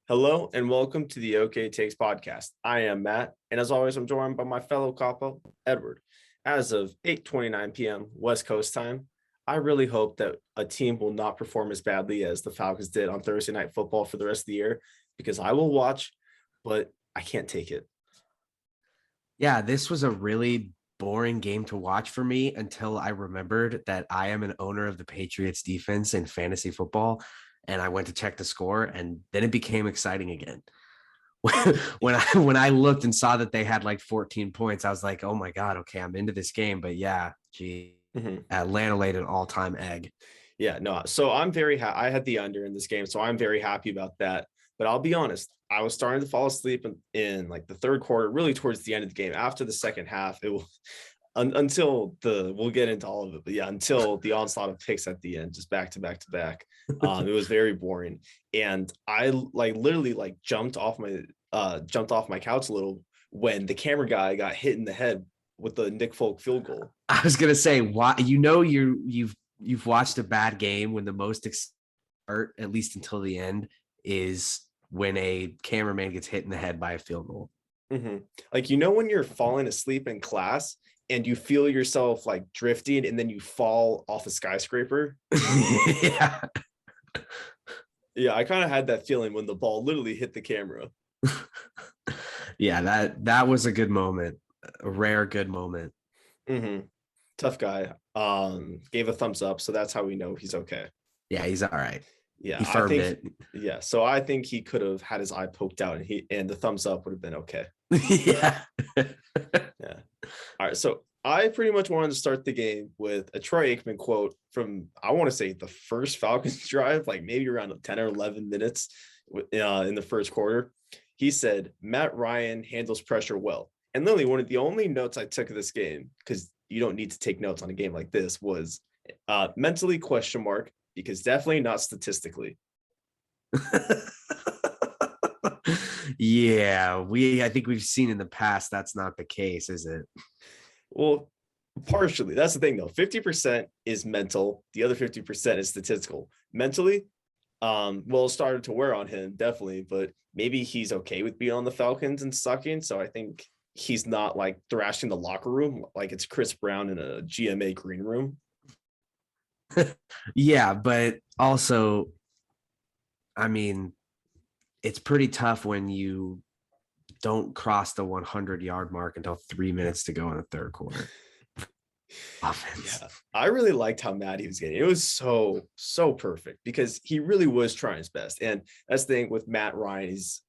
Hello and welcome to the OK Takes podcast. I am Matt, and as always, I'm joined by my fellow capo, Edward. As of 8:29 p.m. West Coast time, I really hope that a team will not perform as badly as the Falcons did on Thursday Night Football for the rest of the year, because I will watch, but I can't take it. Yeah, this was a really boring game to watch for me until I remembered that I am an owner of the Patriots defense in fantasy football. And I went to check the score, and then it became exciting again. When I looked and saw that they had like 14 points, I was like, oh my God, okay, I'm into this game. But yeah, gee, Atlanta laid an all-time egg. Yeah, no. So I'm very I had the under in this game, so I'm very happy about that. But I'll be honest, I was starting to fall asleep in like the third quarter, really towards the end of the game. After the second half, it will until we'll get into all of it, but yeah, until the onslaught of picks at the end, just back to back to back. It was very boring, and I literally jumped off my couch a little when the camera guy got hit in the head with the Nick Folk field goal. I was gonna say, why? You've watched a bad game when the most art, at least until the end, is when a cameraman gets hit in the head by a field goal. Mm-hmm. Like, when you're falling asleep in class and you feel yourself like drifting and then you fall off a skyscraper. Yeah. Yeah, I kind of had that feeling when the ball literally hit the camera. Yeah, that was a good moment, a rare good moment. Mm-hmm. Tough guy. Gave a thumbs up, so that's how we know he's okay. Yeah, he's all right. Yeah, he firmed it. Yeah, so I think he could have had his eye poked out, and the thumbs up would have been okay. Yeah. Yeah. All right, so I pretty much wanted to start the game with a Troy Aikman quote from, I want to say, the first Falcons drive, like maybe around 10 or 11 minutes in the first quarter. He said, "Matt Ryan handles pressure well." And literally one of the only notes I took of this game, because you don't need to take notes on a game like this, was mentally ? Because definitely not statistically. Yeah, I think we've seen in the past that's not the case, is it? Well, partially. That's the thing, though. 50% is mental. The other 50% is statistical. Mentally, it started to wear on him, definitely, but maybe he's okay with being on the Falcons and sucking. So I think he's not like thrashing the locker room like it's Chris Brown in a GMA green room. Yeah, but also, I mean, it's pretty tough when you don't cross the 100-yard mark until 3 minutes to go in the third quarter. Offense. Yeah, I really liked how mad he was getting. It was so perfect because he really was trying his best. And that's the thing with Matt Ryan. He's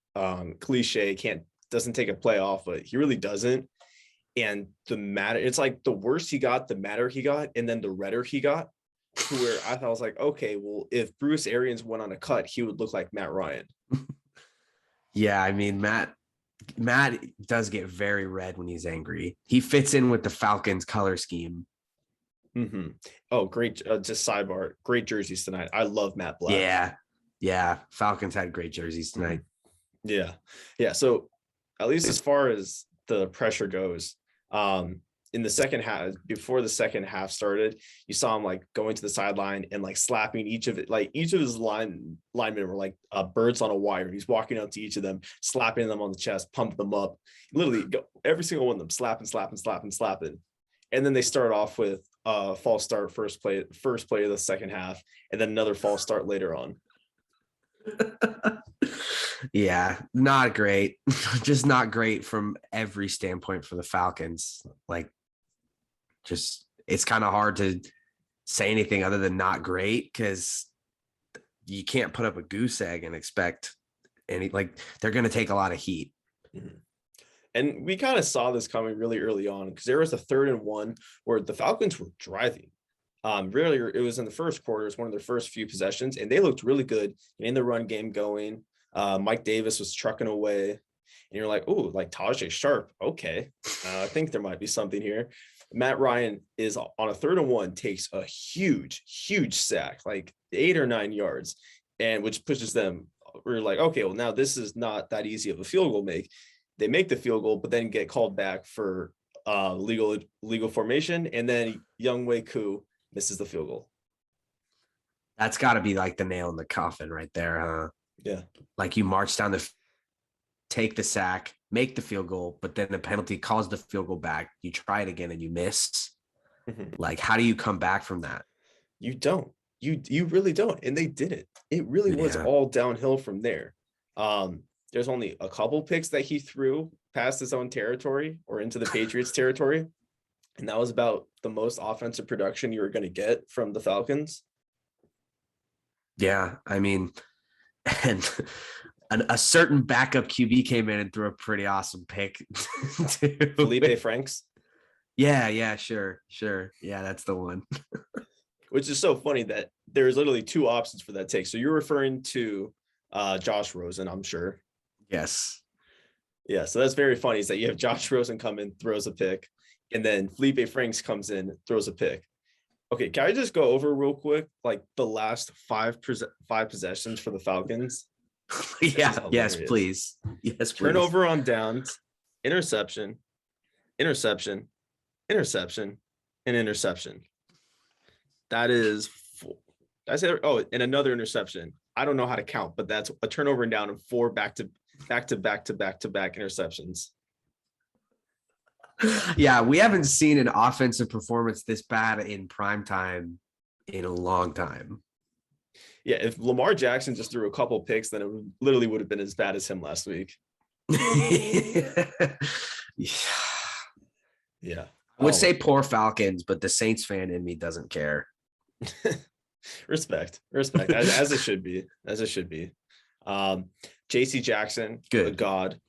cliche, doesn't take a play off, but he really doesn't. And it's like the worse he got, the madder he got, and then the redder he got, to where I thought, I was like, okay, well, if Bruce Arians went on a cut, he would look like Matt Ryan. Yeah, I mean, Matt does get very red when he's angry. He fits in with the Falcons color scheme. Mm-hmm. Oh, great. Just sidebar. Great jerseys tonight. I love Matt Black. Yeah. Falcons had great jerseys tonight. Yeah. So at least as far as the pressure goes, in the second half, before the second half started, you saw him like going to the sideline and like slapping each of his linemen were like birds on a wire. He's walking up to each of them, slapping them on the chest, pumping them up, literally every single one of them, slapping. And then they start off with a false start first play of the second half, and then another false start later on. Yeah, not great. Just not great from every standpoint for the Falcons. Like, just it's kind of hard to say anything other than not great, because you can't put up a goose egg and expect they're going to take a lot of heat. Mm-hmm. And we kind of saw this coming really early on, because there was a 3rd and 1 where the Falcons were driving. Really, it was in the first quarter. It's one of their first few possessions, and they looked really good in the run game going. Mike Davis was trucking away, and you're like, oh, like Tajay Sharp. Okay, I think there might be something here. Matt Ryan is on a 3rd and 1, takes a huge sack, like 8 or 9 yards, and which pushes them. We're like, okay, well, now this is not that easy of a field goal make. They make the field goal, but then get called back for legal formation, and then Younghoe Koo misses the field goal. That's got to be like the nail in the coffin right there, huh? Yeah. Like you march down take the sack, make the field goal, but then the penalty calls the field goal back. You try it again and you miss. Mhm. Like, how do you come back from that? You don't. You really don't. And they did it. It really was Yeah. all downhill from there. There's only a couple picks that he threw past his own territory or into the Patriots territory. And that was about the most offensive production you were going to get from the Falcons. Yeah. I mean, and a certain backup QB came in and threw a pretty awesome pick. Felipe Franks. Yeah, sure. Yeah, that's the one. Which is so funny that there's literally two options for that take. So you're referring to Josh Rosen, I'm sure. Yes. Yeah, so that's very funny is that you have Josh Rosen come in, throws a pick, and then Felipe Franks comes in, throws a pick. Okay, can I just go over real quick, like the last five possessions for the Falcons? Yeah, yes, please. Yes, please. Turnover on downs, interception, interception, interception, and interception. That is, I said, oh, and another interception. I don't know how to count, but that's a turnover and down and 4 back to back interceptions. Yeah, we haven't seen an offensive performance this bad in prime time in a long time. Yeah, if Lamar Jackson just threw a couple picks, then it literally would have been as bad as him last week. Yeah. I would say poor Falcons, but the Saints fan in me doesn't care. Respect, as it should be, JC Jackson, good, a god,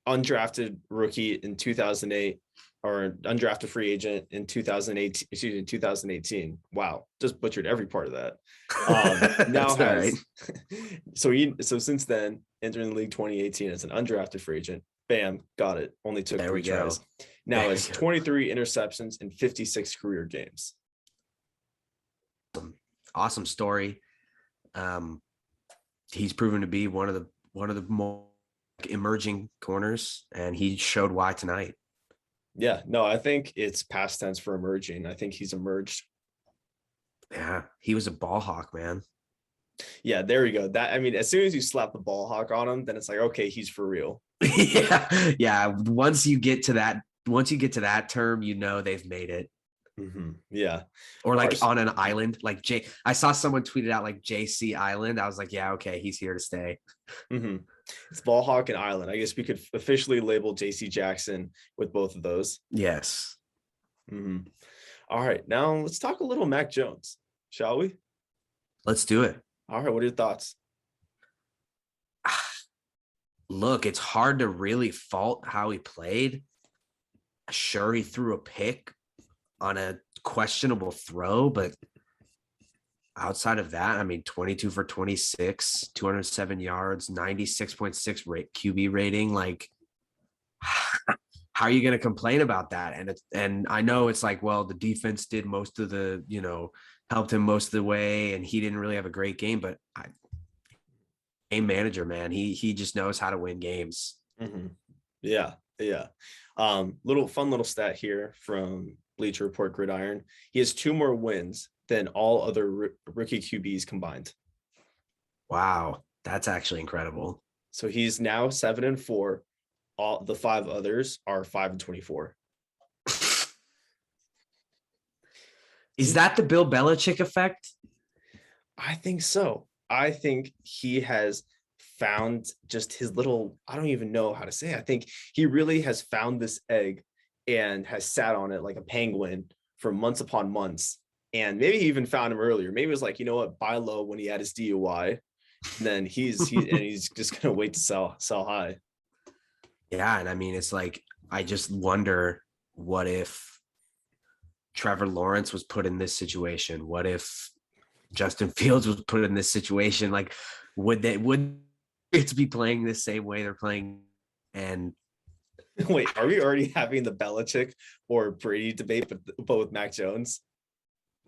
undrafted rookie in 2008 or undrafted free agent in 2018. Wow, just butchered every part of that. Now has so since then entering the league 2018 as an undrafted free agent. Bam, got it. Only took 3 tries. Now it's 23 interceptions in 56 career games. Awesome story. He's proven to be one of the more emerging corners, and he showed why tonight. Yeah, no, I think it's past tense for emerging. I think he's emerged. Yeah, he was a ball hawk, man. Yeah, there you go. That, I mean, as soon as you slap the ball hawk on him, then it's like, okay, he's for real. Yeah. Once you get to that term, you know they've made it. Mm-hmm. Yeah. Or like on an island, like I saw someone tweeted out like JC Island. I was like, yeah, okay, he's here to stay. Mm-hmm. It's ball hawk and island. I guess we could officially label JC Jackson with both of those. Yes. Mm-hmm. All right, now let's talk a little Mac Jones, shall we? Let's do it. All right, what are your thoughts? Look, it's hard to really fault how he played. Sure, he threw a pick on a questionable throw, but outside of that, I mean, 22 for 26, 207 yards, 96.6 QB rating. Like, how are you going to complain about that? And I know it's like, well, the defense did most of the, helped him most of the way, and he didn't really have a great game, but game manager, man, he just knows how to win games. Mm-hmm. Yeah. Little stat here from Bleacher Report Gridiron. He has 2 more wins than all other rookie QBs combined. Wow, that's actually incredible. So he's now 7-4. All the 5 others are 5-24. Is that the Bill Belichick effect? I think so. I think he has found just his little, I don't even know how to say it. I think he really has found this egg and has sat on it like a penguin for months upon months. And maybe he even found him earlier. Maybe it was like, you know what, buy low when he had his DUI. And then he's just gonna wait to sell high. Yeah, and I mean, it's like, I just wonder, what if Trevor Lawrence was put in this situation? What if Justin Fields was put in this situation? Like, would it be playing the same way they're playing? And wait, are we already having the Belichick or Brady debate, but with Mac Jones?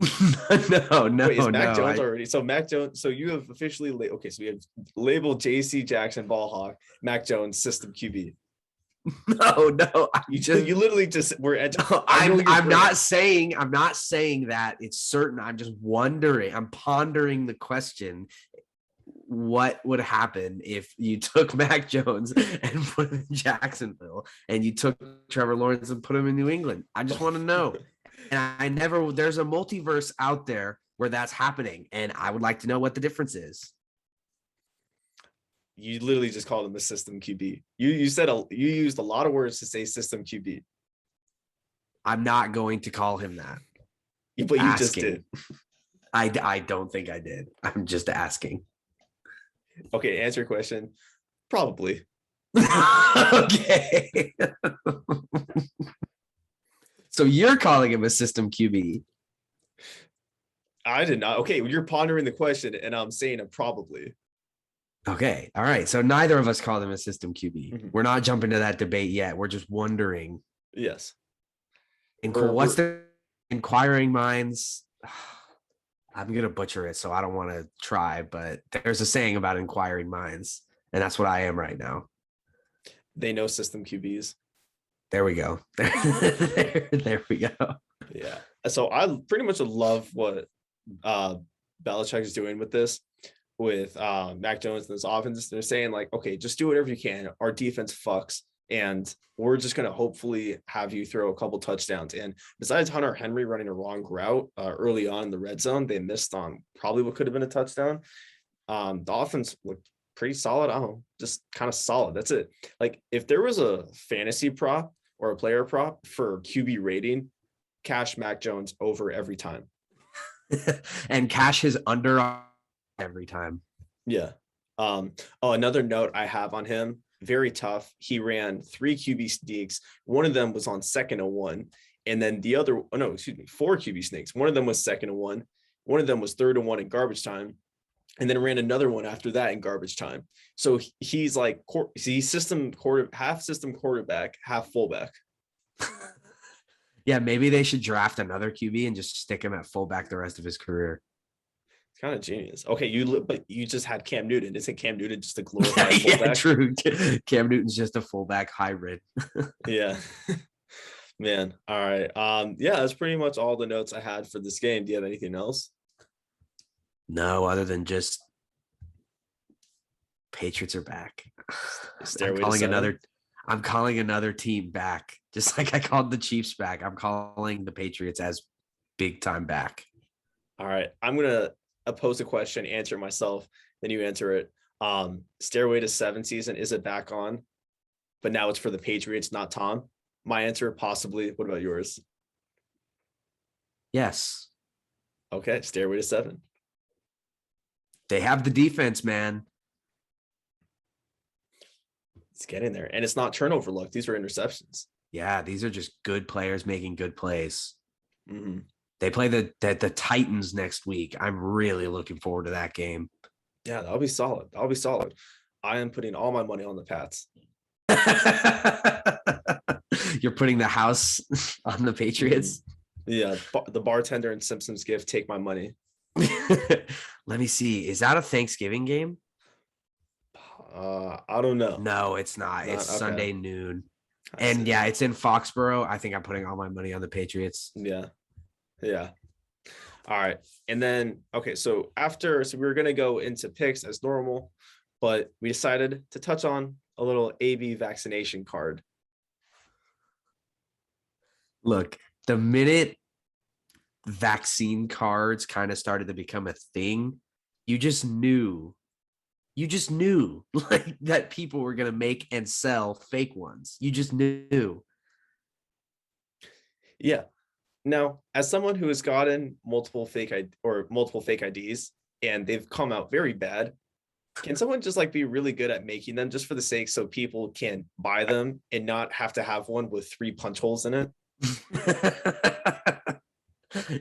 No. Wait, is Mac Jones already? So Mac Jones. So you have officially so we have labeled JC Jackson ball hawk, Mac Jones system QB. No. You literally just were. I'm not saying that it's certain. I'm just wondering. I'm pondering the question. what would happen if you took Mac Jones and put him in Jacksonville, and you took Trevor Lawrence and put him in New England? I just want to know. And there's a multiverse out there where that's happening, and I would like to know what the difference is. You literally just called him a system QB. You used a lot of words to say system QB. I'm not going to call him that. But you just did. I don't think I did. I'm just asking. Okay, answer your question. Probably. Okay. So you're calling him a system QB. I did not. Okay, you're pondering the question, and I'm saying it probably. Okay. All right. So neither of us call him a system QB. Mm-hmm. We're not jumping to that debate yet. We're just wondering. Yes. What's the inquiring minds? I'm going to butcher it, so I don't want to try, but there's a saying about inquiring minds, and that's what I am right now. They know system QBs. There we go. There we go. Yeah. So I pretty much love what Belichick is doing with this, with Mac Jones and this offense. They're saying like, okay, just do whatever you can. Our defense fucks, and we're just going to hopefully have you throw a couple touchdowns. And besides Hunter Henry running a wrong route early on in the red zone, they missed on probably what could have been a touchdown. The offense looked pretty solid. I don't know, just kind of solid. That's it. Like if there was a fantasy prop or a player prop for QB rating, cash Mac Jones over every time. And cash his under every time. Yeah. Another note I have on him, very tough. He ran 3 QB sneaks. One of them was on 2nd and 1. And then the other, 4 QB sneaks. One of them was 2nd and 1. One of them was 3rd and 1 in garbage time. And then ran another one after that in garbage time. So he's like, he's half system quarterback, half fullback. Yeah, maybe they should draft another QB and just stick him at fullback the rest of his career. It's kind of genius. Okay, but you just had Cam Newton. Isn't Cam Newton just a glorified fullback? Yeah, true. Cam Newton's just a fullback hybrid. Yeah. Man. All right. Yeah, that's pretty much all the notes I had for this game. Do you have anything else? No, other than just Patriots are back. I'm calling another team back. Just like I called the Chiefs back. I'm calling the Patriots as big time back. All right. I'm going to pose a question, answer it myself, then you answer it. Stairway to 7 season, is it back on? But now it's for the Patriots, not Tom. My answer, possibly. What about yours? Yes. Okay. Stairway to 7. They have the defense, man. It's getting there. And it's not turnover luck. These are interceptions. Yeah, these are just good players making good plays. Mm-hmm. They play the Titans next week. I'm really looking forward to that game. Yeah, that'll be solid. I am putting all my money on the Pats. You're putting the house on the Patriots? Yeah, the bartender and Simpsons gift, take my money. Let me see. Is that a Thanksgiving game? I don't know. No, it's not. It's okay. Sunday noon. And yeah, it's in Foxborough. I think I'm putting all my money on the Patriots. Yeah. All right. And then, okay, so we were going to go into picks as normal, but we decided to touch on a little AB vaccination card. Look, the minute vaccine cards kind of started to become a thing, you just knew like that people were going to make and sell fake ones. You just knew. Yeah. Now, as someone who has gotten multiple fake IDs and they've come out very bad, can someone just like be really good at making them just for the sake so people can buy them and not have to have one with 3 punch holes in it?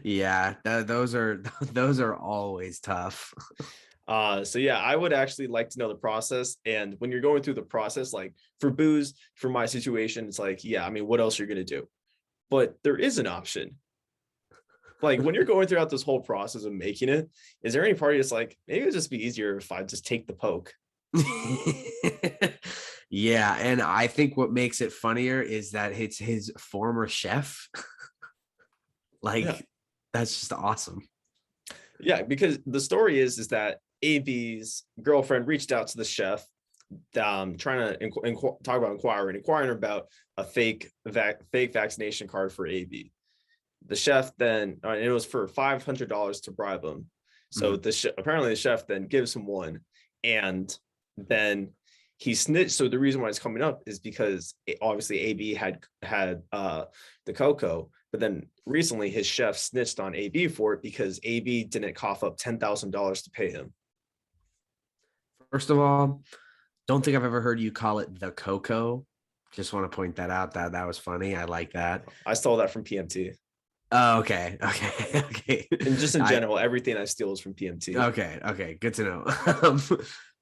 Yeah, those are always tough. So yeah, I would actually like to know the process. And when you're going through the process, like for booze, for my situation, it's like, yeah, I mean, what else you're going to do? But there is an option. Like when you're going throughout this whole process of making it, is there any party that's like, maybe it'd just be easier if I just take the poke? Yeah. And I think what makes it funnier is that it's his former chef. Like, yeah. That's just awesome. Yeah, because the story is that AB's girlfriend reached out to the chef, trying to inquiring about a fake vaccination card for AB. The chef then, and it was for $500 to bribe him. So apparently the chef then gives him one, and then he snitched. So the reason why it's coming up is because obviously AB had the cocoa, but then recently his chef snitched on AB for it because AB didn't cough up $10,000 to pay him. First of all, don't think I've ever heard you call it the cocoa. Just want to point that out. That was funny. I like that. I stole that from PMT. Oh, okay. And just in general, everything I steal is from PMT. Okay. Good to know.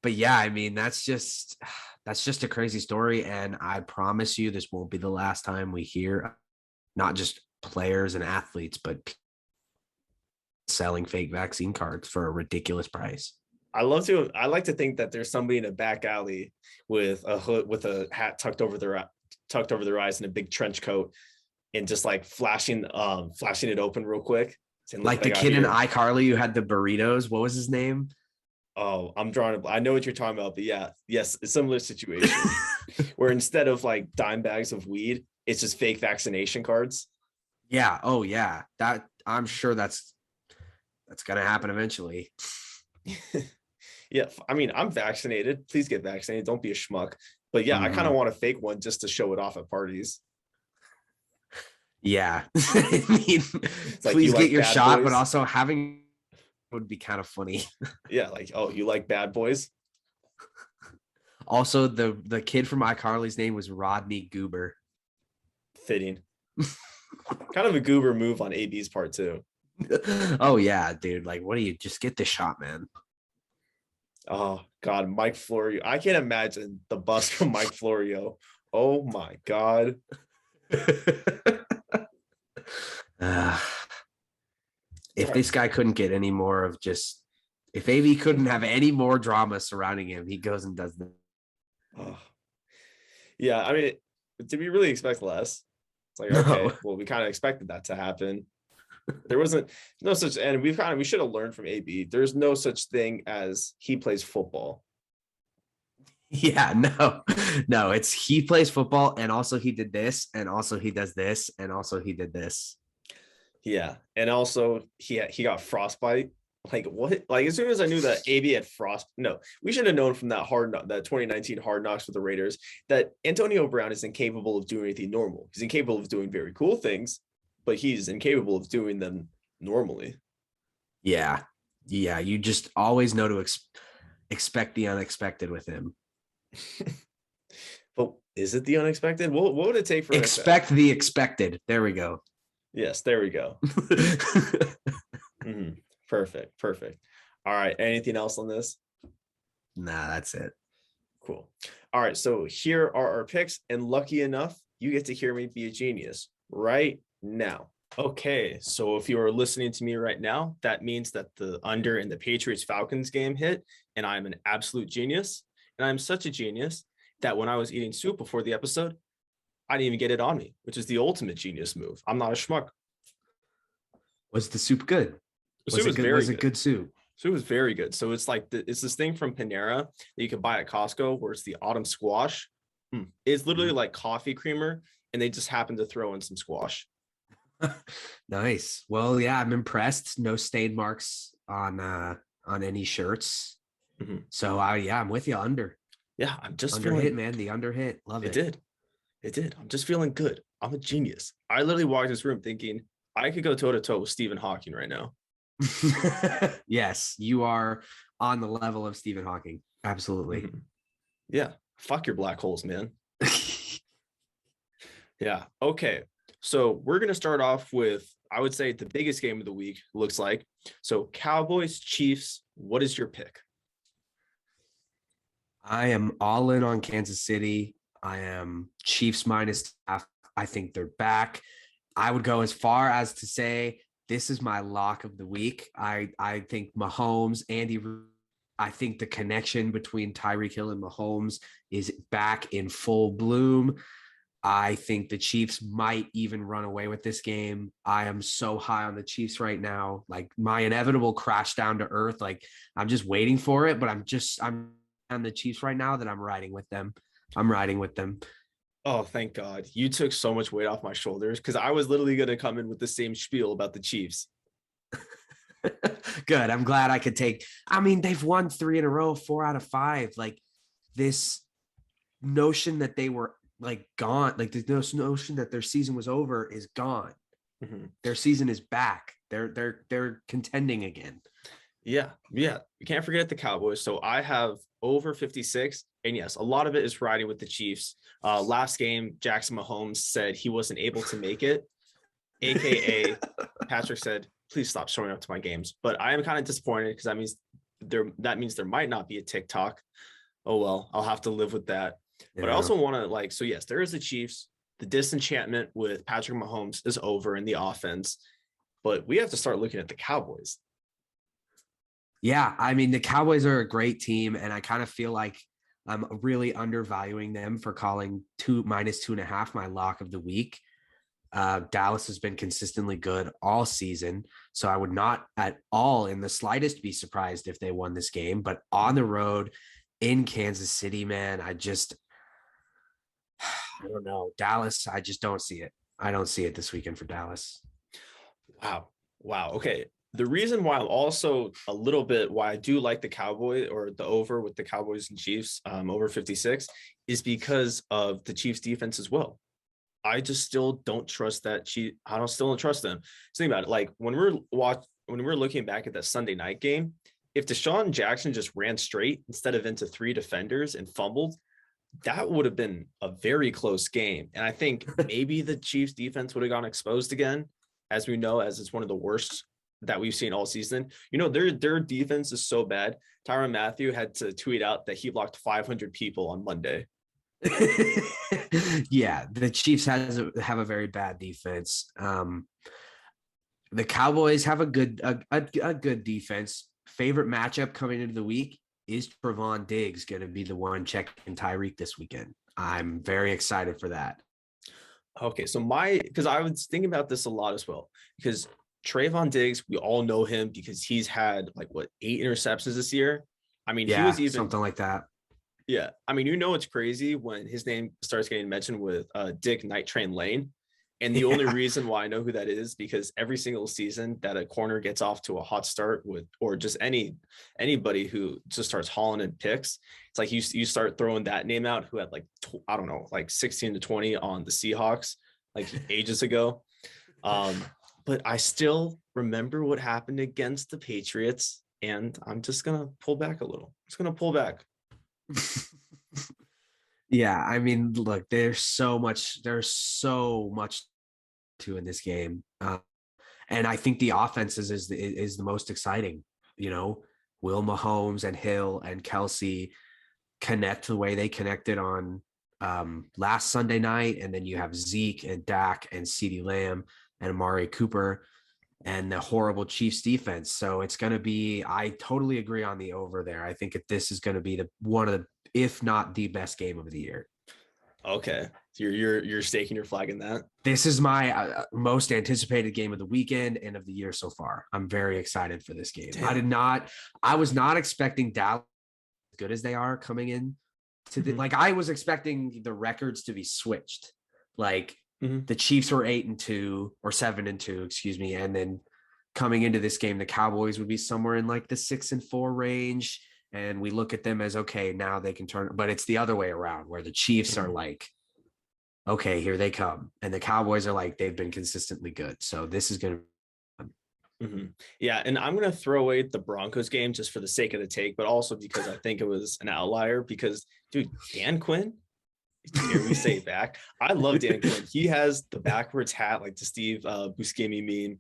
But yeah, I mean, that's just a crazy story. And I promise you, this won't be the last time we hear not just players and athletes, but selling fake vaccine cards for a ridiculous price. I like to think that there's somebody in a back alley with a hood, with a hat tucked over their eyes and a big trench coat, and just like flashing it open real quick. Like the kid in iCarly who had the burritos. What was his name? Oh, I know what you're talking about, but yes, a similar situation where instead of like dime bags of weed, it's just fake vaccination cards. Yeah. Oh yeah. That I'm sure that's gonna happen eventually. Yeah, I mean, I'm vaccinated. Please get vaccinated. Don't be a schmuck. But yeah, I kind of want a fake one just to show it off at parties. Yeah. I mean, please get your shot, but also having would be kind of funny. Yeah, like, oh, you like bad boys? Also, the kid from iCarly's name was Rodney Goober. Fitting. Kind of a goober move on AB's part too. Oh yeah, dude. Like, what do you just get the shot, man? Oh God, Mike Florio. I can't imagine the bust from Mike Florio. Oh my God. If this guy couldn't get any more of if AB couldn't have any more drama surrounding him, he goes and does that. Oh. Yeah, I mean, did we really expect less? It's like, okay, well, we kind of expected that to happen. There wasn't no such, and we should have learned from AB. There's no such thing as he plays football. Yeah, no, it's he plays football, and also he did this, and also he does this, and also he did this. Yeah, and also he got frostbite. Like what? Like as soon as I knew that AB had we should have known from that 2019 Hard Knocks with the Raiders that Antonio Brown is incapable of doing anything normal. He's incapable of doing very cool things, but he's incapable of doing them normally. Yeah. You just always know to expect the unexpected with him. But is it the unexpected? What would it take for expect the expected? There we go. Yes, there we go. Mm-hmm. Perfect. All right. Anything else on this? Nah, that's it. Cool. All right. So here are our picks, and lucky enough, you get to hear me be a genius right now. Okay. So if you are listening to me right now, that means that the under in the Patriots Falcons game hit, and I'm an absolute genius. And I'm such a genius that when I was eating soup before the episode, I didn't even get it on me, which is the ultimate genius move. I'm not a schmuck. Was the soup good? Was it good soup? So it was very good. So it's like it's this thing from Panera that you can buy at Costco where it's the autumn squash. It's literally like coffee creamer, and they just happen to throw in some squash. Nice. Well, yeah, I'm impressed. No stain marks on any shirts. Mm-hmm. So I'm with you under. Yeah, I'm just under hit, man. The under hit. Love it. It did. I'm just feeling good. I'm a genius. I literally walked this room thinking I could go toe to toe with Stephen Hawking right now. Yes, you are on the level of Stephen Hawking. Absolutely. Mm-hmm. Yeah. Fuck your black holes, man. Yeah. Okay. So we're going to start off with, I would say, the biggest game of the week, looks like. So Cowboys, Chiefs, what is your pick? I am all in on Kansas City. I am Chiefs -half. I think they're back. I would go as far as to say this is my lock of the week. I think Mahomes, I think the connection between Tyreek Hill and Mahomes is back in full bloom. I think the Chiefs might even run away with this game. I am so high on the Chiefs right now. Like my inevitable crash down to earth. Like I'm just waiting for it, but I'm on the Chiefs right now that I'm riding with them. I'm riding with them. Oh, thank God. You took so much weight off my shoulders because I was literally going to come in with the same spiel about the Chiefs. Good. I'm glad I could take. I mean, they've won 3 in a row, 4 out of 5. Like this notion that they were like gone, like this notion that their season was over is gone. Mhm. Their season is back. They're contending again. Yeah. Yeah. We can't forget the Cowboys. So I have over 56. And yes, a lot of it is riding with the Chiefs. Last game, Jackson Mahomes said he wasn't able to make it, AKA Patrick said, please stop showing up to my games. But I am kind of disappointed because that means there might not be a TikTok. Oh, well, I'll have to live with that. But I also want to so yes, there is the Chiefs. The disenchantment with Patrick Mahomes is over in the offense. But we have to start looking at the Cowboys. Yeah, I mean, the Cowboys are a great team, and I kind of feel like I'm really undervaluing them for calling -2.5 my lock of the week. Dallas has been consistently good all season, so I would not at all in the slightest be surprised if they won this game. But on the road in Kansas City, man, I don't know. Dallas, I just don't see it. I don't see it this weekend for Dallas. Wow. Okay. The reason why I'm also a little bit why I do like the Cowboy or the over with the Cowboys and Chiefs over 56 is because of the Chiefs defense as well. I just still don't trust that still don't trust them. Think about it. Like when we're looking back at that Sunday night game, if Deshaun Jackson just ran straight instead of into 3 defenders and fumbled, that would have been a very close game. And I think maybe the Chiefs defense would have gone exposed again, as we know, as it's one of the worst that we've seen all season. Their defense is so bad. Tyrann Mathieu had to tweet out that he blocked 500 people on Monday. Yeah, the Chiefs have a very bad defense. The Cowboys have a good defense. Favorite matchup coming into the week is Trevon Diggs going to be the one checking Tyreek this weekend. I'm very excited for that. Okay, so because I was thinking about this a lot as well, because Trevon Diggs, we all know him because he's had 8 interceptions this year. I mean, he was even something like that. Yeah, I mean, it's crazy when his name starts getting mentioned with Dick Night Train Lane. And the only reason why I know who that is because every single season that a corner gets off to a hot start or just anybody who just starts hauling in picks, it's like you start throwing that name out who had 16 to 20 on the Seahawks ages ago. But I still remember what happened against the Patriots, and I'm just gonna pull back a little. Just gonna pull back. Yeah, I mean, look, there's so much to in this game, and I think the offenses is the most exciting. Will Mahomes and Hill and Kelsey connect the way they connected on last Sunday night, and then you have Zeke and Dak and CeeDee Lamb and Amari Cooper and the horrible Chiefs defense. So it's going to be, I totally agree on the over there. I think this is going to be one of the, if not the best game of the year. Okay. So you're staking your flag in that. This is my most anticipated game of the weekend and of the year so far. I'm very excited for this game. Damn. I was not expecting Dallas as good as they are coming in to I was expecting the records to be switched. The Chiefs were 8-2 or 7-2, excuse me. And then coming into this game, the Cowboys would be somewhere in the 6-4 range. And we look at them as, okay, now they can turn, but it's the other way around where the Chiefs are okay, here they come. And the Cowboys are they've been consistently good. So this is going to. Yeah. And I'm going to throw away the Broncos game just for the sake of the take, but also because I think it was an outlier because dude, Dan Quinn, here we say back. I love Dan Quinn. He has the backwards hat, like the Steve Buscemi meme.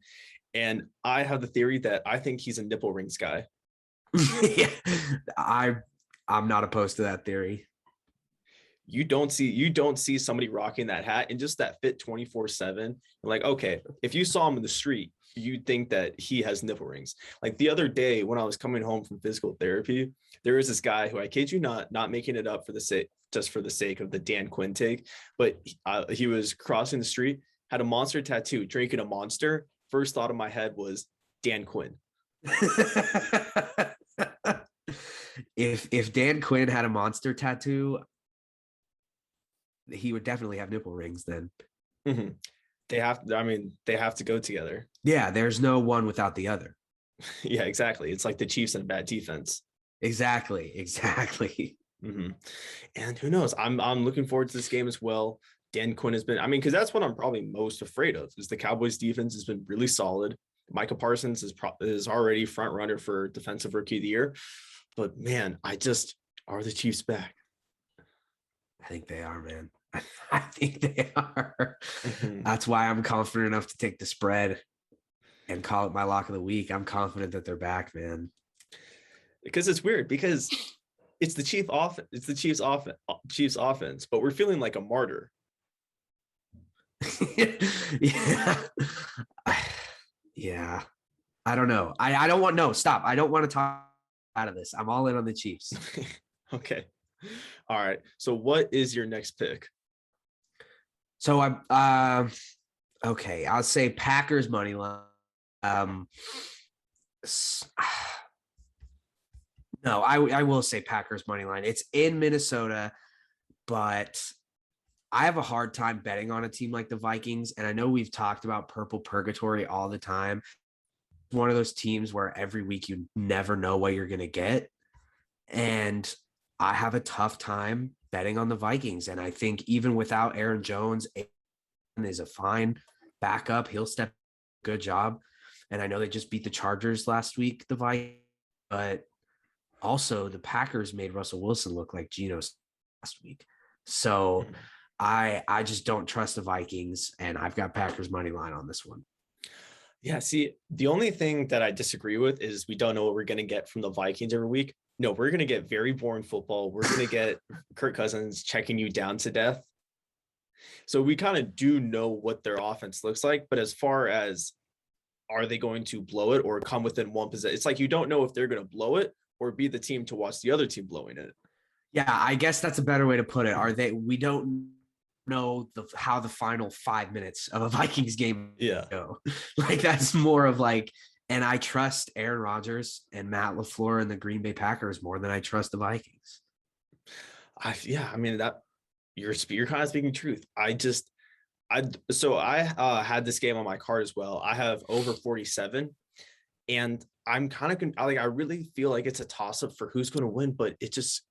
And I have the theory that I think he's a nipple rings guy. Yeah, I'm not opposed to that theory. you don't see somebody rocking that hat and just that fit 24/7. Like, okay, if you saw him in the street, you'd think that he has nipple rings. Like the other day when I was coming home from physical therapy, there was this guy who, I kid you not making it up for the sake, just for the sake of the Dan Quinn take, but he was crossing the street, had a monster tattoo, drinking a monster. First thought in my head was Dan Quinn. If Dan Quinn had a monster tattoo, he would definitely have nipple rings then. Mm-hmm. They have to go together. Yeah, there's no one without the other. Yeah, exactly. It's like the Chiefs and a bad defense. Exactly. Mm-hmm. And who knows? I'm looking forward to this game as well. Dan Quinn has been, because that's what I'm probably most afraid of, is the Cowboys defense has been really solid. Micah Parsons is already front runner for defensive rookie of the year. But man, are the Chiefs back? I think they are, man. I think they are. Mm-hmm. That's why I'm confident enough to take the spread and call it my lock of the week. I'm confident that they're back, man. Because it's weird, because it's the Chiefs offense, but we're feeling like a martyr. Yeah. I don't know. I don't want, no, stop. I don't want to talk out of this. I'm all in on the Chiefs. Okay. All right. So what is your next pick? So I'm okay. I'll say Packers money line. No, I will say Packers money line. It's in Minnesota, but I have a hard time betting on a team like the Vikings. And I know we've talked about purple purgatory all the time. One of those teams where every week you never know what you're going to get. And I have a tough time betting on the Vikings. And I think even without Aaron Jones, is a fine backup. He'll step. Good job. And I know they just beat the Chargers last week, the Vikings, but also the Packers made Russell Wilson look like Geno last week. So I just don't trust the Vikings, and I've got Packers money line on this one. Yeah, see, the only thing that I disagree with is we don't know what we're going to get from the Vikings every week. No, we're going to get very boring football. We're going to get Kirk Cousins checking you down to death. So we kind of do know what their offense looks like, but as far as are they going to blow it or come within one possession, it's like you don't know if they're going to blow it or be the team to watch the other team blowing it. Yeah, I guess that's a better way to put it. We don't know how the final 5 minutes of a Vikings game go. Like that's more of like, and I trust Aaron Rodgers and Matt LaFleur and the Green Bay Packers more than I trust the Vikings. That you're kind of speaking truth. I had this game on my card as well. I have over 47, and I'm kind of like, I really feel like it's a toss up for who's going to win, but it just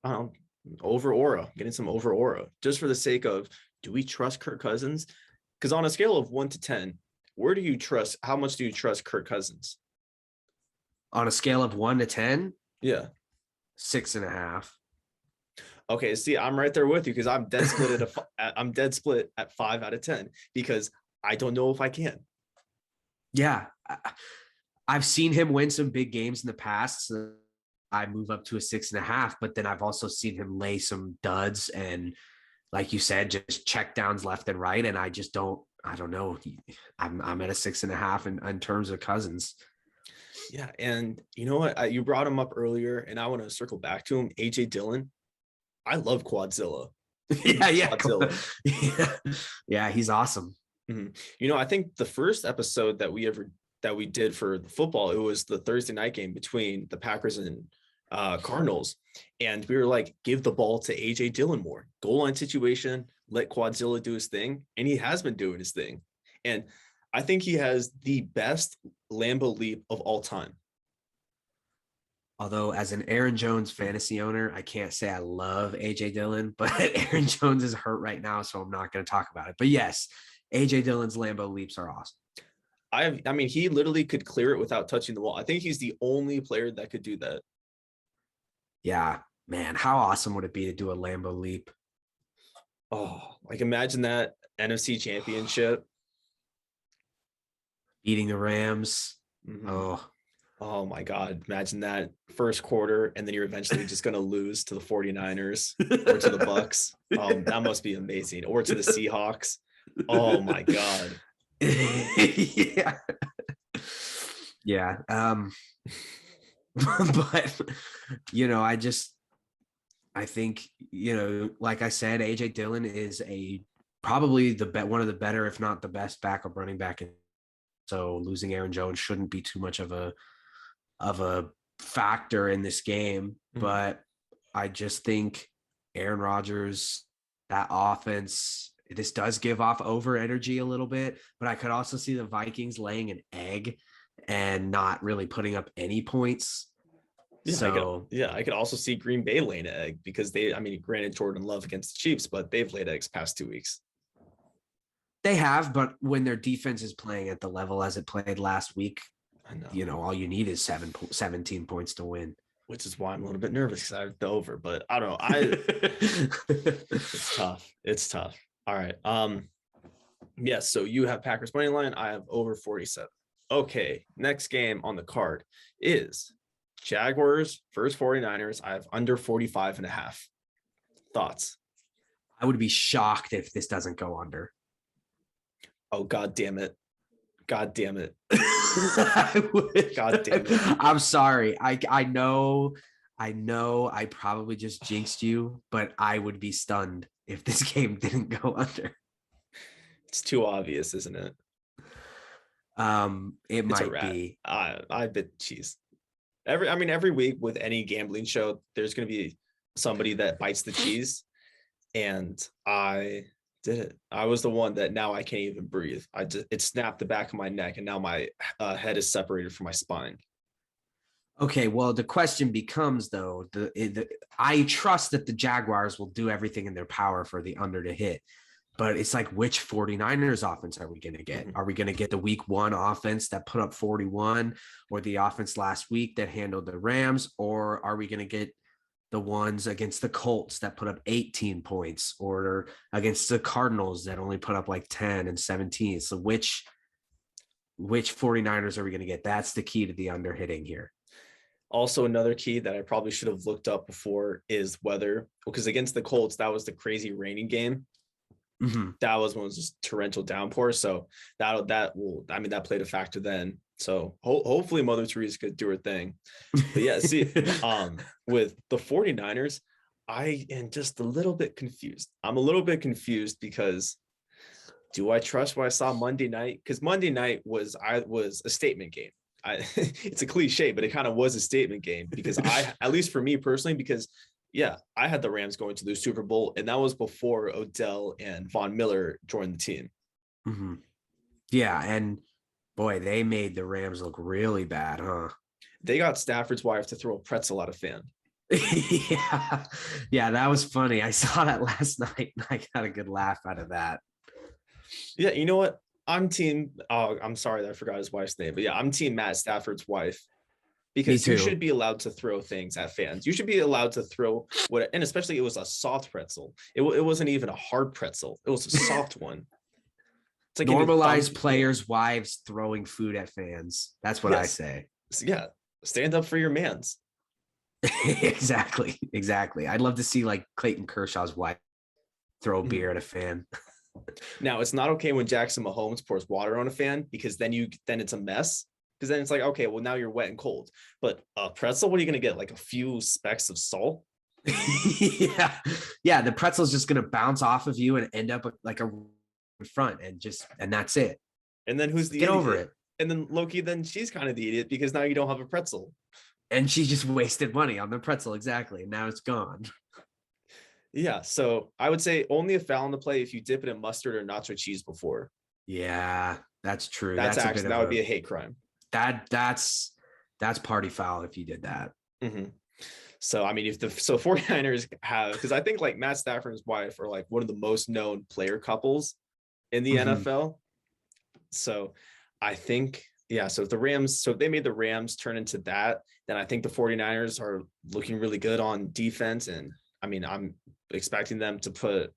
over aura, getting some over aura just for the sake of, do we trust Kirk Cousins? Because on a scale of 1 to 10, how much do you trust Kirk Cousins? On a scale of 1 to 10? Yeah. 6.5. Okay, see, I'm right there with you because I'm dead split at 5 out of 10 because I don't know if I can. Yeah, I've seen him win some big games in the past. So I move up to a 6.5, but then I've also seen him lay some duds and, like you said, just check downs left and right. And I don't know. I'm at a 6.5 in terms of Cousins. Yeah, and you know what? You brought him up earlier, and I want to circle back to him. AJ Dillon. I love Quadzilla. Yeah, he's awesome. Mm-hmm. I think the first episode that we did for the football, it was the Thursday night game between the Packers and Cardinals, and we were like, give the ball to AJ Dillon more. Goal line situation, let Quadzilla do his thing, and he has been doing his thing. And I think he has the best Lambeau leap of all time. Although as an Aaron Jones fantasy owner, I can't say I love AJ Dillon, but Aaron Jones is hurt right now, so I'm not going to talk about it. But yes, AJ Dillon's Lambeau leaps are awesome. He literally could clear it without touching the wall. I think he's the only player that could do that. Yeah, man, how awesome would it be to do a Lambeau leap? Oh, like imagine that NFC Championship. Beating the Rams. Mm-hmm. Oh, Oh my God. Imagine that first quarter, and then you're eventually just going to lose to the 49ers or to the Bucks. That must be amazing. Or to the Seahawks. Oh my God. Yeah. Yeah. But I think, like I said, AJ Dillon is probably one of the better, if not the best backup running back. So losing Aaron Jones shouldn't be too much of a factor in this game. But I just think Aaron Rodgers, that offense, this does give off over energy a little bit, but I could also see the Vikings laying an egg and not really putting up any points. Yeah, I could also see Green Bay laying an egg because granted Jordan Love against the Chiefs, but they've laid eggs past 2 weeks. They have, but when their defense is playing at the level as it played last week, I know. All you need is 17 points to win. Which is why I'm a little bit nervous because I have the over, but I don't know. It's tough. It's tough. All right. Yes. So you have Packers money line. I have over 47. Okay. Next game on the card is Jaguars versus 49ers. I have under 45.5. Thoughts? I would be shocked if this doesn't go under. Oh, God damn it. God damn it. God damn it. I'm sorry. I know I probably just jinxed you, but I would be stunned if this game didn't go under. It's too obvious, isn't it? It might be. I bet cheese. Every week with any gambling show, there's going to be somebody that bites the cheese, and I did it. I was the one that now I can't even breathe. It snapped the back of my neck, and now my head is separated from my spine. Okay, well, the question becomes, though, I trust that the Jaguars will do everything in their power for the under to hit. But it's like, which 49ers offense are we going to get? Are we going to get the week 1 offense that put up 41, or the offense last week that handled the Rams? Or are we going to get the ones against the Colts that put up 18 points, or against the Cardinals that only put up like 10 and 17? So which 49ers are we going to get? That's the key to the under hitting here. Also, another key that I probably should have looked up before is weather, because against the Colts, that was the crazy raining game. That was when it was just torrential downpour. So that played a factor then. So hopefully Mother Teresa could do her thing. But yeah, see, with the 49ers, I am just a little bit confused. I'm a little bit confused because do I trust what I saw Monday night? Because Monday night was a statement game. It's a cliche, but it kind of was a statement game because at least for me personally, because yeah, I had the Rams going to the Super Bowl, and that was before Odell and Von Miller joined the team. Yeah, and boy, they made the Rams look really bad, huh? They got Stafford's wife to throw a pretzel at a fan. Yeah, that was funny. I saw that last night, and I got a good laugh out of that. Yeah, you know what? I'm team. Oh, I'm sorry that I forgot his wife's name, but yeah, I'm team Matt Stafford's wife. Because you should be allowed to throw things at fans. You should be allowed to throw and especially it was a soft pretzel. It wasn't even a hard pretzel. It was a soft one. It's like normalize players' wives throwing food at fans. That's what I say. Yeah, stand up for your mans. Exactly. I'd love to see like Clayton Kershaw's wife throw a beer at a fan. Now it's not okay when Jackson Mahomes pours water on a fan because then it's a mess. Because then it's like, okay, well, now you're wet and cold. But pretzel, what are you going to get? Like a few specks of salt? Yeah. The pretzel's just going to bounce off of you and end up like a front and that's it. And then who's the get idiot? over it? And then Loki, then she's kind of the idiot because now you don't have a pretzel. And she just wasted money on the pretzel. Exactly. And now it's gone. Yeah. So I would say only a foul in the play if you dip it in mustard or nacho cheese before. Yeah, that's true. That would be a hate crime. That's party foul if you did that. So, I mean, if 49ers have, because I think like Matt Stafford and his wife are like one of the most known player couples in the NFL. So I think, yeah. So if they made the Rams turn into that, then I think the 49ers are looking really good on defense. And I mean, I'm expecting them to put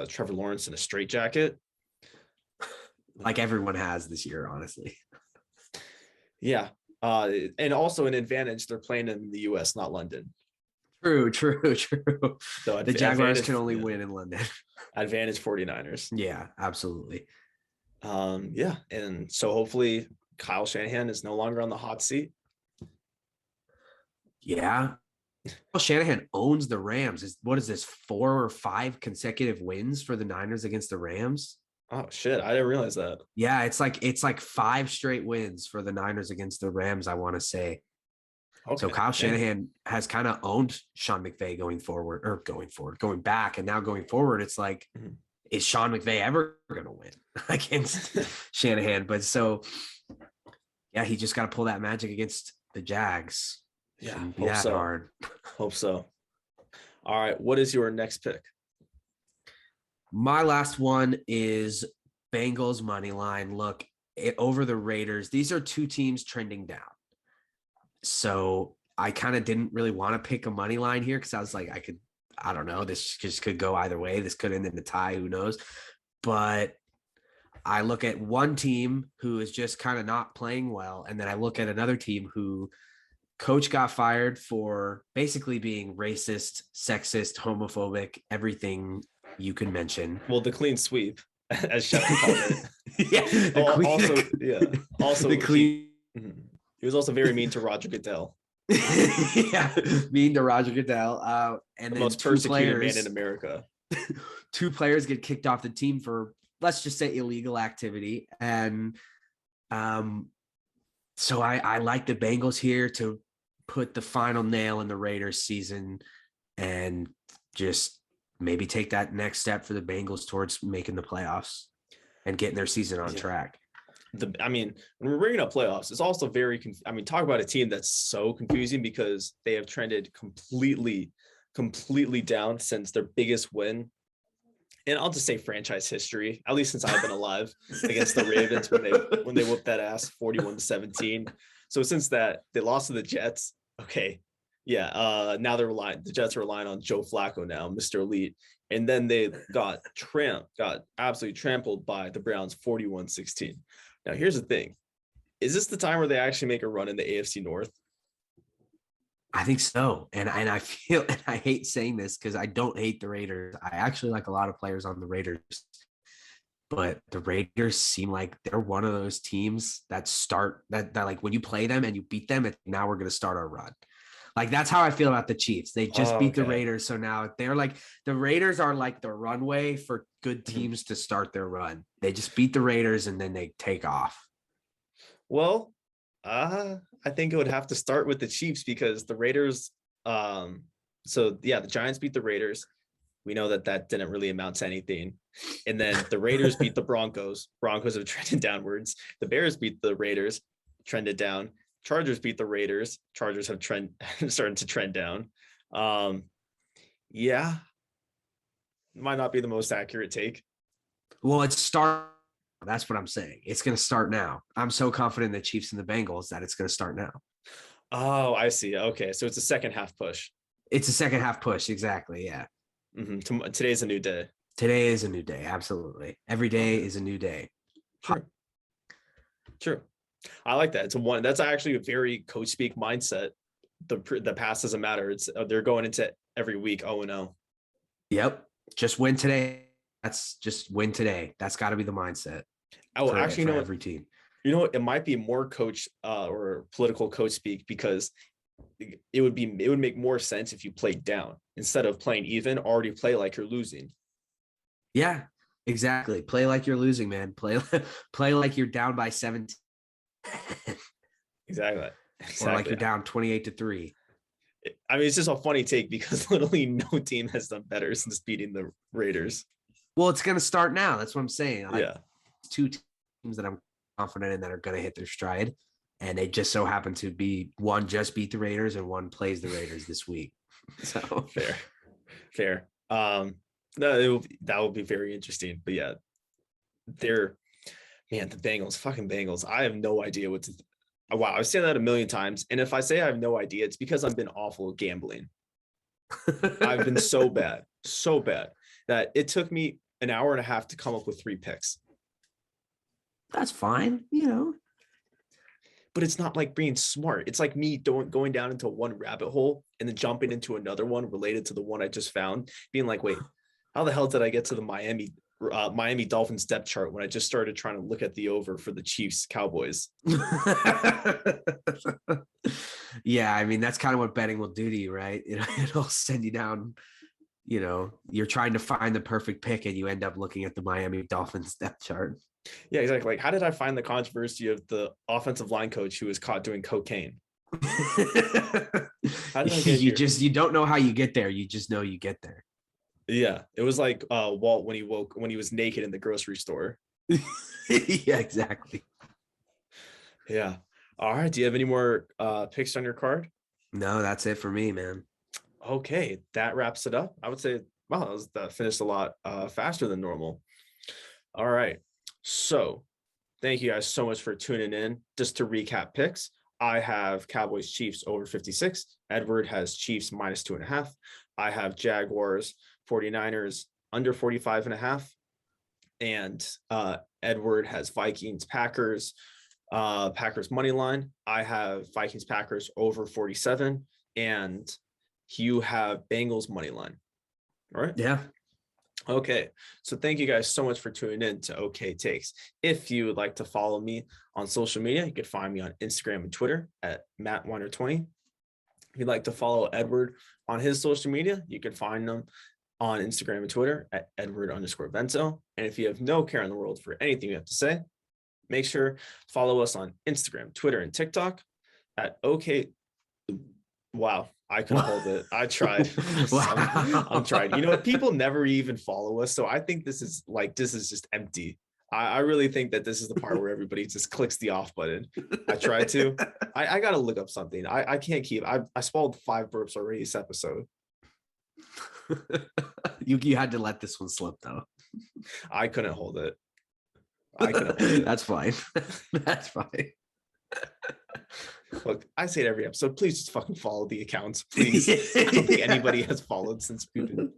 Trevor Lawrence in a straitjacket. Like everyone has this year, honestly. Yeah. And also an advantage. They're playing in the US, not London. True. So The Jaguars can only win in London. Advantage 49ers. Yeah, absolutely. Yeah. And so hopefully Kyle Shanahan is no longer on the hot seat. Yeah. Shanahan owns the Rams. What is this, 4 or 5 consecutive wins for the Niners against the Rams? Oh shit, I didn't realize that. Yeah, it's like 5 straight wins for the Niners against the Rams, I want to say. Okay. So Kyle Shanahan has kind of owned Sean McVay going back, and now going forward, it's like, is Sean McVay ever going to win against Shanahan? But so, yeah, he just got to pull that magic against the Jags. Yeah, be that hard. Hope so. All right, what is your next pick? My last one is Bengals money line. Look, over the Raiders. These are 2 teams trending down. So I kind of didn't really want to pick a money line here because I was like, I don't know. This just could go either way. This could end in a tie. Who knows? But I look at one team who is just kind of not playing well. And then I look at another team who coach got fired for basically being racist, sexist, homophobic, everything you can mention. Well, the clean sweep, as Shepard called it. Yeah. Also, the clean. He was also very mean to Roger Goodell. Yeah, mean to Roger Goodell. And the most persecuted man in America. 2 players get kicked off the team for, let's just say, illegal activity. And so I like the Bengals here to put the final nail in the Raiders season and just maybe take that next step for the Bengals towards making the playoffs and getting their season on track. When we're bringing up playoffs, it's also very, talk about a team that's so confusing because they have trended completely down since their biggest win. And I'll just say franchise history, at least since I've been alive, against the Ravens when they whooped that ass 41-17. So since that, they lost to the Jets. Okay. Yeah. Now the Jets are relying on Joe Flacco now, Mr. Elite. And then they got absolutely trampled by the Browns 41-16. Now, here's the thing. Is this the time where they actually make a run in the AFC North? I think so. And I feel, and I hate saying this because I don't hate the Raiders. I actually like a lot of players on the Raiders. But the Raiders seem like they're one of those teams that like when you play them and you beat them, now we're going to start our run. Like, that's how I feel about the Chiefs. They just beat the Raiders. So now they're like, the Raiders are like the runway for good teams to start their run. They just beat the Raiders and then they take off. Well, I think it would have to start with the Chiefs because the Raiders. The Giants beat the Raiders. We know that didn't really amount to anything. And then the Raiders beat the Broncos. Broncos have trended downwards. The Bears beat the Raiders, trended down. Chargers beat the Raiders. Chargers have started to trend down. Yeah. Might not be the most accurate take. Well, that's what I'm saying. It's going to start now. I'm so confident in the Chiefs and the Bengals that it's going to start now. Oh, I see. Okay. So it's a second half push. It's a second half push. Exactly. Yeah. Mm-hmm. Today's a new day. Today is a new day. Absolutely. Every day is a new day. True. I like that. That's actually a very coach speak mindset. The past doesn't matter. They're going into every week 0-0. Yep. Just win today. That's just win today. That's got to be the mindset. For every team. You know, it might be more coach or political coach speak because it would make more sense if you played down instead of playing even. Already play like you're losing. Yeah, exactly. Play like you're losing, man. Play like you're down by 17. Exactly. Or like you're down 28-3. It's just a funny take because literally no team has done better since beating the Raiders. Well, it's going to start now. That's what I'm saying. Yeah. 2 teams that I'm confident in that are going to hit their stride. And they just so happen to be one just beat the Raiders and one plays the Raiders this week. So fair. No, that will be very interesting. But yeah, the fucking Bengals. I have no idea what to. Wow, I've said that a million times, and if I say I have no idea, it's because I've been awful at gambling. I've been so bad that it took me an hour and a half to come up with 3 picks. That's fine, you know. but it's not like being smart. It's like me going down into one rabbit hole and then jumping into another one related to the one I just found, being like, wait, how the hell did I get to the Miami Dolphins depth chart when I just started trying to look at the over for the Chiefs Cowboys? Yeah, I mean, that's kind of what betting will do to you, right? It'll send you down, you're trying to find the perfect pick and you end up looking at the Miami Dolphins depth chart. Yeah, exactly. Like, how did I find the controversy of the offensive line coach who was caught doing cocaine? How did I get here? You don't know how you get there. You just know you get there. Yeah, it was like Walt when he was naked in the grocery store. Yeah, exactly. Yeah. All right. Do you have any more picks on your card? No, that's it for me, man. Okay, that wraps it up. I would say, wow, that finished a lot faster than normal. All right. So thank you guys so much for tuning in. Just to recap picks, I have Cowboys Chiefs over 56. Edward has Chiefs -2.5. I have Jaguars 49ers under 45.5. And Edward has Vikings Packers money line. I have Vikings Packers over 47, and you have Bengals money line. All right. Yeah. Okay. So thank you guys so much for tuning in to OK Takes. If you would like to follow me on social media, you can find me on Instagram and Twitter at MattWiner20. If you'd like to follow Edward on his social media, you can find them on Instagram and Twitter at Edward_Bento. And if you have no care in the world for anything you have to say, make sure follow us on Instagram, Twitter, and TikTok at OK. Wow, I couldn't hold it. I tried. Wow. I'm trying. You know, people never even follow us, so I think this is just empty. I really think that this is the part where everybody just clicks the off button. I tried to. I got to look up something. I can't keep. I swallowed 5 burps already this episode. You had to let this one slip though. I couldn't hold it. That's fine. That's fine. Look, I say it every episode. Please just fucking follow the accounts, please. I don't think anybody has followed since we've been.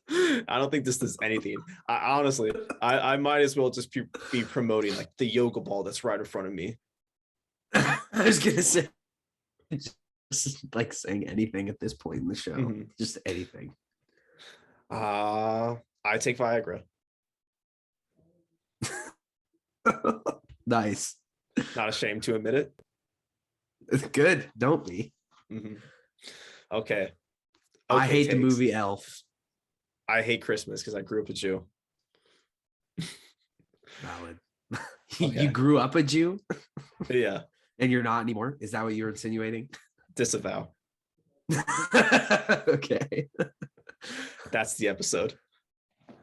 I don't think this does anything. Honestly, I might as well just be promoting like the yoga ball that's right in front of me. I was gonna say, just like saying anything at this point in the show, just anything. I take Viagra. Nice. Not ashamed to admit it. It's good. Don't be. Okay. I hate the movie Elf. I hate Christmas because I grew up a Jew. Valid. Okay. You grew up a Jew? Yeah. And you're not anymore? Is that what you're insinuating? Disavow. Okay. That's the episode.